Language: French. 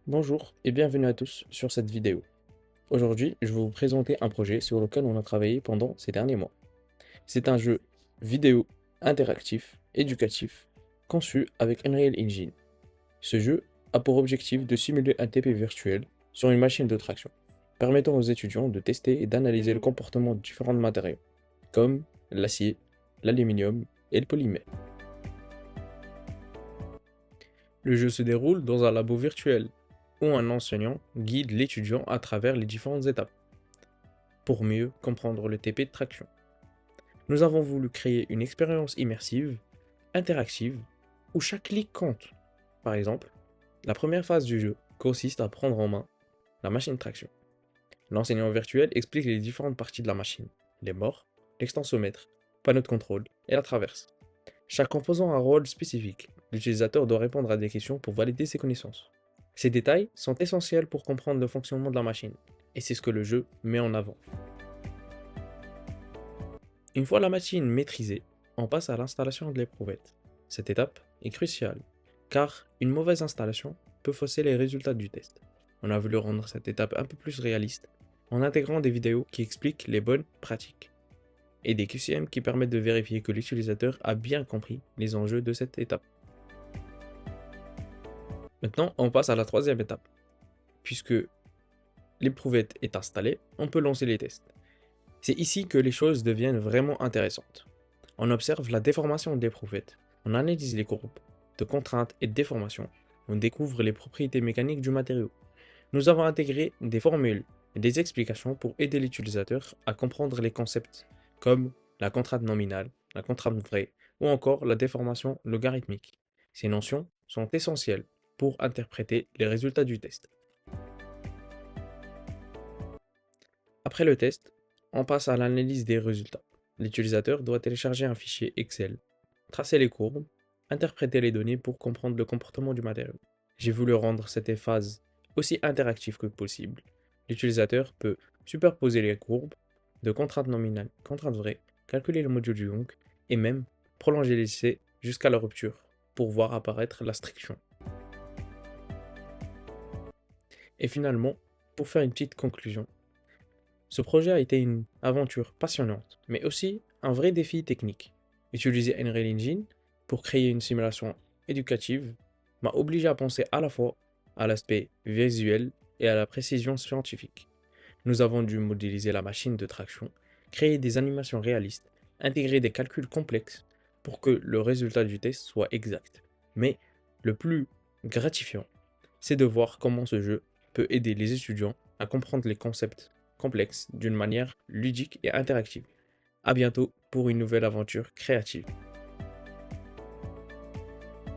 Bonjour et bienvenue à tous sur cette vidéo. Aujourd'hui, je vais vous présenter un projet sur lequel on a travaillé pendant ces derniers mois. C'est un jeu vidéo interactif, éducatif, conçu avec Unreal Engine. Ce jeu a pour objectif de simuler un TP virtuel sur une machine de traction, permettant aux étudiants de tester et d'analyser le comportement de différents matériaux, comme l'acier, l'aluminium et le polymère. Le jeu se déroule dans un labo virtuel, où un enseignant guide l'étudiant à travers les différentes étapes, pour mieux comprendre le TP de traction. Nous avons voulu créer une expérience immersive, interactive, où chaque clic compte. Par exemple, la première phase du jeu consiste à prendre en main la machine de traction. L'enseignant virtuel explique les différentes parties de la machine, les morts, l'extensomètre, panneau de contrôle et la traverse. Chaque composant a un rôle spécifique. L'utilisateur doit répondre à des questions pour valider ses connaissances. Ces détails sont essentiels pour comprendre le fonctionnement de la machine, et c'est ce que le jeu met en avant. Une fois la machine maîtrisée, on passe à l'installation de l'éprouvette. Cette étape est cruciale, car une mauvaise installation peut fausser les résultats du test. On a voulu rendre cette étape un peu plus réaliste, en intégrant des vidéos qui expliquent les bonnes pratiques, et des QCM qui permettent de vérifier que l'utilisateur a bien compris les enjeux de cette étape. Maintenant, on passe à la troisième étape. Puisque l'éprouvette est installée, on peut lancer les tests. C'est ici que les choses deviennent vraiment intéressantes. On observe la déformation de l'éprouvette, on analyse les courbes de contraintes et de déformation, on découvre les propriétés mécaniques du matériau. Nous avons intégré des formules et des explications pour aider l'utilisateur à comprendre les concepts, comme la contrainte nominale, la contrainte vraie, ou encore la déformation logarithmique. Ces notions sont essentielles pour interpréter les résultats du test. Après le test, on passe à l'analyse des résultats. L'utilisateur doit télécharger un fichier Excel, tracer les courbes, interpréter les données pour comprendre le comportement du matériau. J'ai voulu rendre cette phase aussi interactive que possible. L'utilisateur peut superposer les courbes de contraintes nominales, contraintes vraies, calculer le module du Young et même prolonger l'essai jusqu'à la rupture pour voir apparaître la striction. Et finalement, pour faire une petite conclusion, ce projet a été une aventure passionnante, mais aussi un vrai défi technique. Utiliser Unreal Engine pour créer une simulation éducative m'a obligé à penser à la fois à l'aspect visuel et à la précision scientifique. Nous avons dû modéliser la machine de traction, créer des animations réalistes, intégrer des calculs complexes pour que le résultat du test soit exact. Mais le plus gratifiant, c'est de voir comment ce jeu peut aider les étudiants à comprendre les concepts complexes d'une manière ludique et interactive. À bientôt pour une nouvelle aventure créative.